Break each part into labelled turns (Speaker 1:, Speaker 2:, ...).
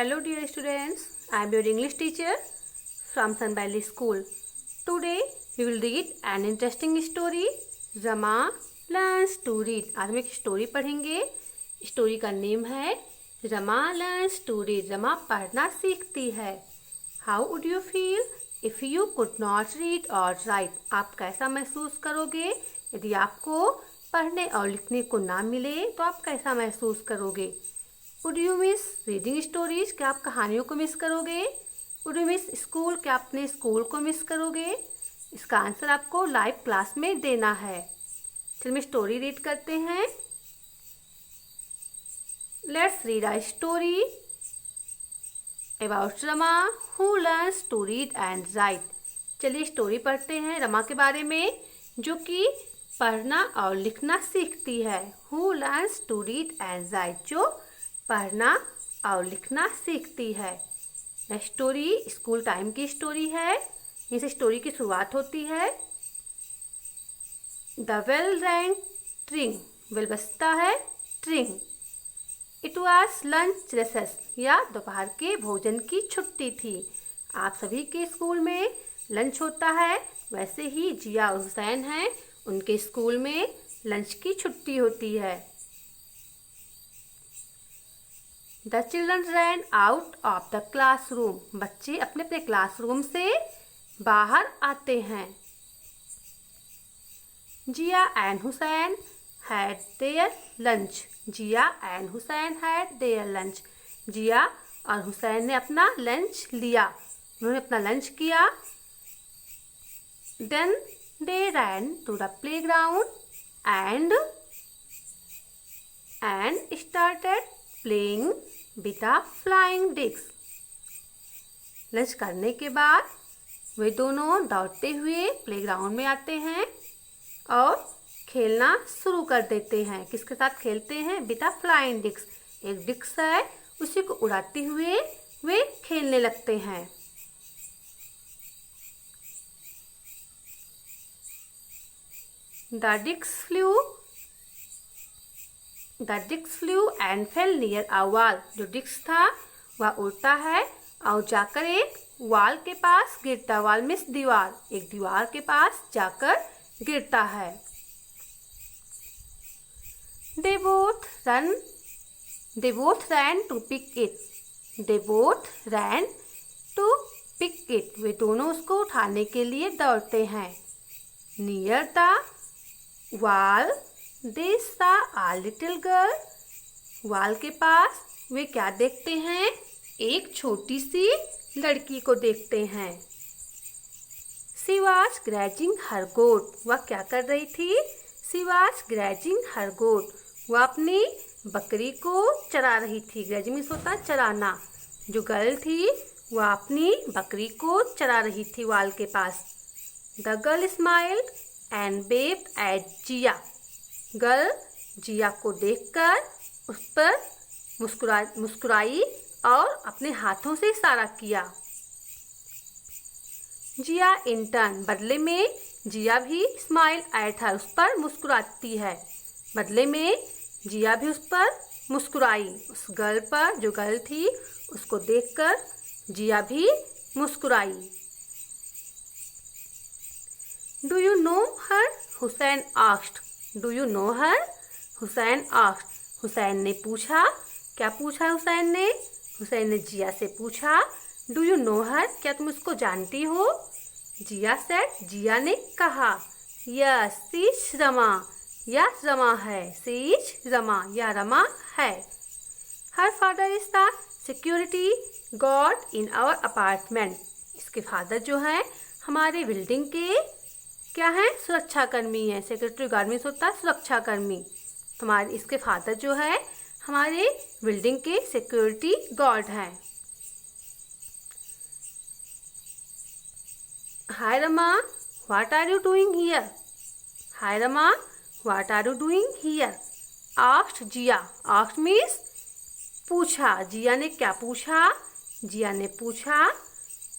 Speaker 1: Hello dear students, I am your English teacher from Sun Valley School. Today we will read an interesting story. Rama learns to read. आज हम एक story पढ़ेंगे. Story का name है Rama learns to read. Rama पढ़ना सीखती है. How would you feel if you could not read or write? आप कैसा महसूस करोगे यदि आपको पढ़ने और लिखने को ना मिले तो आप कैसा महसूस करोगे? Would you miss reading stories? क्या आप कहानियों को मिस करोगे? Would you miss school? क्या आप अपने स्कूल को मिस करोगे? इसका आंसर आपको लाइव क्लास में देना है. चलिए स्टोरी रीड करते हैं. Let's read a story about Rama who learns to read and write. चलिए स्टोरी पढ़ते हैं रमा के बारे में जो कि पढ़ना और लिखना सीखती है. Who learns to read and write? जो पढ़ना और लिखना सीखती है. स्टोरी स्कूल टाइम की स्टोरी है. इस स्टोरी की शुरुआत होती है. The bell rang tring. Bell बजता है tring. It was lunch recess या दोपहर के भोजन की छुट्टी थी. आप सभी के स्कूल में लंच होता है, वैसे ही जिया और हुसैन हैं, उनके स्कूल में लंच की छुट्टी होती है. The children ran out of the classroom. बच्चे अपने अपने क्लासरूम से बाहर आते हैं. जिया and Hussain had their lunch. Jiya and Hussain had their lunch. जिया और हुसैन ने अपना लंच लिया. उन्होंने अपना लंच किया. Then they ran to the playground and started playing with the flying discs. Lunch करने के बाद वे दोनों दौड़ते हुए प्लेग्राउंड में आते हैं और खेलना शुरू कर देते हैं. किसके साथ खेलते हैं? With the flying disc. एक डिस्क है, उसी को उड़ाते हुए वे खेलने लगते हैं. The disc flew and fell near a wall. जो डिस्क था वह उड़ता है और जाकर एक वॉल के पास गिरता. वॉल मीन्स दीवार. एक दीवार के पास जाकर गिरता है. They both ran to pick it. They both ran to pick it. वे दोनों उसको उठाने के लिए दौड़ते हैं. Near the wall they saw a little girl. Wall के पास वे क्या देखते हैं? एक छोटी सी लड़की को देखते हैं. She was grazing her goat. वह क्या कर रही थी? She was grazing her goat. वह अपनी बकरी को चरा रही थी. ग्रेजिंग मीन्स होता है चराना. जो गर्ल थी वह अपनी बकरी को चरा रही थी वॉल के पास. The girl smiled and waved at Jiya. Girl Jiya को देखकर उस पर मुस्कुराई और अपने हाथों से इशारा किया. जिया इन टर्न. बदले में जिया भी स्माइल एट हर. उस पर मुस्कुराती है. बदले में जिया भी उस पर मुस्कुराई. उस गर्ल पर, जो गर्ल थी उसको देखकर जिया भी मुस्कुराई. Do you know her? Hussain asked. Do you know her? Hussain asked. Hussain ने पूछा. क्या पूछा हुसैन ने? हुसैन ने जिया से पूछा. डू यू नो हर? क्या तुम उसको जानती हो? जिया सेड. जिया ने कहा. Yes she is Rama. यह रमा है. She is Rama. यह रमा है. Her father is the security guard in our apartment. इसके फादर जो हैं हमारे बिल्डिंग के क्या है? सुरक्षा कर्मी है. सेक्रेटरी गार्ड मीन्स होता है सुरक्षा कर्मी. हमारे इसके फादर जो है हमारे बिल्डिंग के सिक्योरिटी गार्ड हैं. Hi Rama, what are you doing here? Hi Rama, what are you doing here? Asked Jiya. Asked means पूछा. जिया ने क्या पूछा? जिया ने पूछा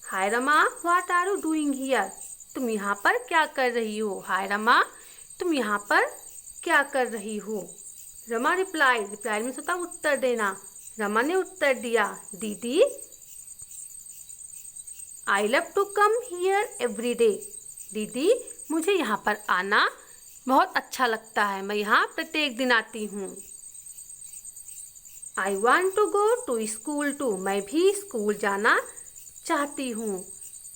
Speaker 1: hi Rama, what are you doing here? तुम यहाँ पर क्या कर रही हो? हाय रमा, तुम यहाँ पर क्या कर रही हो? रमा रिप्लाई. रिप्लाई मीन्स होता है उत्तर देना. रमा ने उत्तर दिया, दीदी I love to come here every day. दीदी मुझे यहाँ पर आना बहुत अच्छा लगता है, मैं यहाँ प्रत्येक दिन आती हूँ। I want to go to school too, मैं भी स्कूल जाना चाहती हूँ।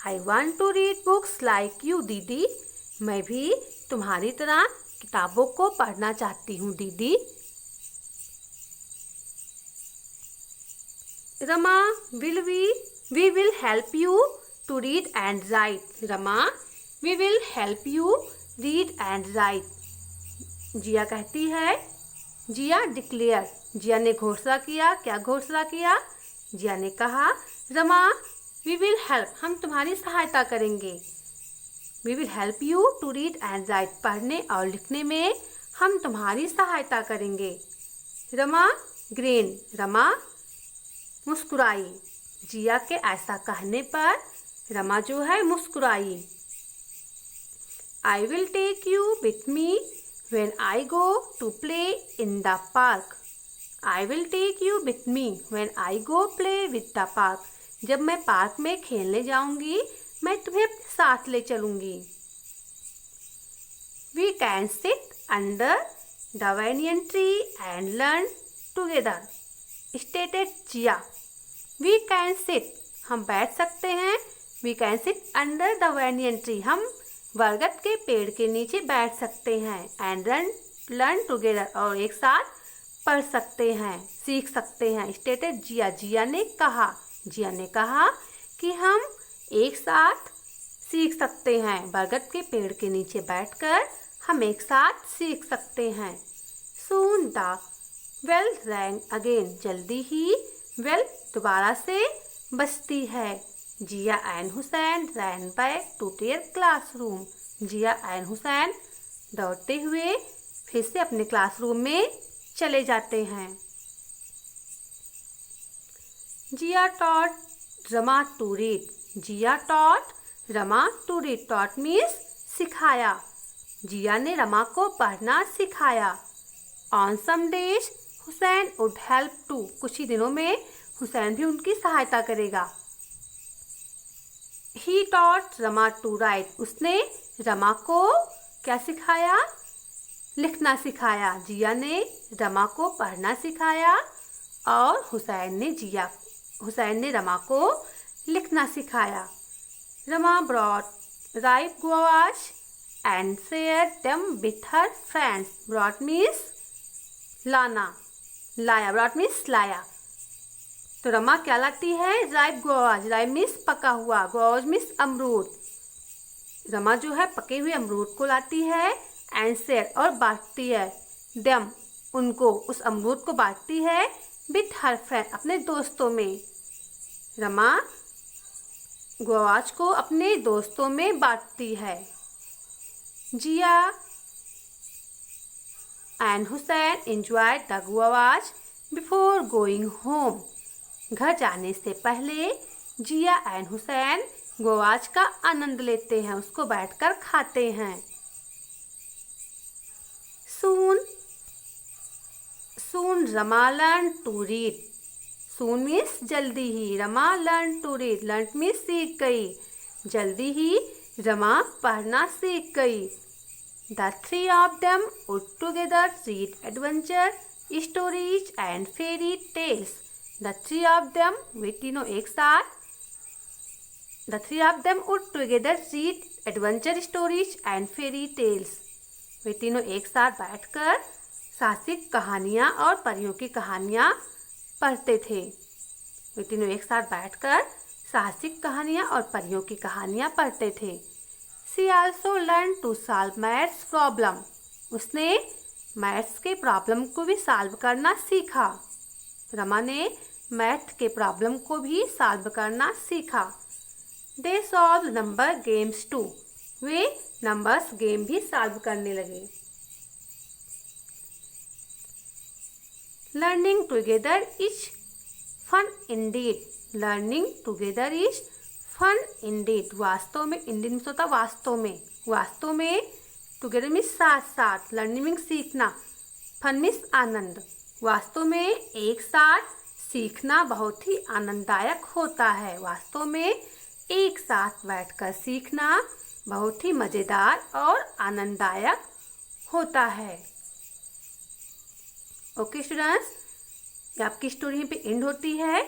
Speaker 1: I want to read books like you, दीदी मैं भी तुम्हारी तरह किताबों को पढ़ना चाहती हूँ दीदी। Rama we will help you to read and write। Rama we will help you read and write। जिया कहती है, जिया डिक्लेयर, जिया ने घोषणा किया। क्या घोषणा किया? जिया ने कहा, रमा we will help, हम तुम्हारी सहायता करेंगे। we will help you to read and write, पढ़ने और लिखने में हम तुम्हारी सहायता करेंगे। रमा ग्रीन, रमा मुस्कुराई। जिया के ऐसा कहने पर रमा जो है मुस्कुराई। I will take you with me when I go to play in the park. I will take you with me when I go play with the park. जब मैं पार्क में खेलने जाऊंगी मैं तुम्हें अपने साथ ले चलूंगी। We can sit under the banyan tree and learn together, stated Jiya. We can sit, हम बैठ सकते हैं। We can sit under the banyan tree, हम बरगद के पेड़ के नीचे बैठ सकते हैं। एंड लर्न टुगेदर, और एक साथ पढ़ सकते हैं, सीख सकते हैं। स्टेटेड जिया, जिया ने कहा। जिया ने कहा कि हम एक साथ सीख सकते हैं, बरगद के पेड़ के नीचे बैठकर हम एक साथ सीख सकते हैं। Soon the bell rang again, जल्दी ही बेल दोबारा से बजती है। Jiya and Hussain ran back to their classroom. Jiya and Hussain दौड़ते हुए फिर से अपने क्लासरूम में चले जाते हैं। Jiya taught Rama to read. Jiya taught Rama to read, taught means सिखाया। जिया ने रमा को पढ़ना सिखाया। On some days Hussain would help too, कुछ ही दिनों में हुसैन भी उनकी सहायता करेगा। He taught Rama to write, उसने रमा को क्या सिखाया? लिखना सिखाया। जिया ने रमा को पढ़ना सिखाया और हुसैन ने रमा को लिखना सिखाया। Rama brought ripe guavas and share them with her friends. Brought means लाना, लाया, ब्रॉट मीन्स लाया। तो रमा क्या लाती है? राइप गुआवाज, राइप मीन्स पका हुआ, गुआवाज मीन्स अमरूद। रमा जो है पके हुए अमरूद को लाती है। एंड शेयर, और बांटती है। देम, उनको, उस अमरूद को बांटती है। विथ हर फ्रेंड, अपने दोस्तों में। रमा गुआवाज को अपने दोस्तों में बांटती है। Jiya and Hussain enjoyed the guavas before going home. घर जाने से पहले जिया एंड हुसैन गुआवाज का आनंद लेते हैं, उसको बैठकर खाते हैं। Soon Rama learn to read. Soon means जल्दी ही, Rama learn to read, learn means सीख गई। जल्दी ही रमा पढ़ना सीख गई। The three of them would together read adventure stories and fairy tales. The three of them, वे तीनों एक साथ, the three of them would together read adventure stories and fairy tales. वे तीनों एक साथ बैठकर साहसिक कहानियाँ और परियों की कहानियाँ पढ़ते थे। वे तीनों एक साथ बैठकर साहसिक कहानियाँ और परियों की कहानियाँ पढ़ते थे। She also learned to solve maths problem. उसने मैथ्स के प्रॉब्लम को भी सॉल्व करना सीखा। रमा ने मैथ के प्रॉब्लम को भी सॉल्व करना सीखा। They solved number games too. Way numbers game भी सॉल्व करने लगे। Learning together is fun indeed. Learning together is fun indeed, वास्तव में, इंडीड मीन्स होता वास्तव में, वास्तव में, टुगेदर मीन्स साथ साथ, लर्निंग मीन्स सीखना, फन मीन्स आनंद, वास्तव में एक साथ सीखना बहुत ही आनंददायक होता है। वास्तव में एक साथ बैठकर सीखना बहुत ही मज़ेदार और आनंददायक होता है। ओके स्टूडेंट्स, ये आपकी स्टोरी यहीं पे एंड होती है।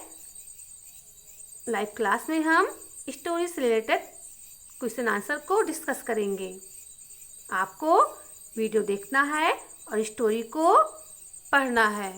Speaker 1: लाइव क्लास में हम स्टोरी से रिलेटेड क्वेश्चन आंसर को डिस्कस करेंगे। आपको वीडियो देखना है और स्टोरी को पढ़ना है।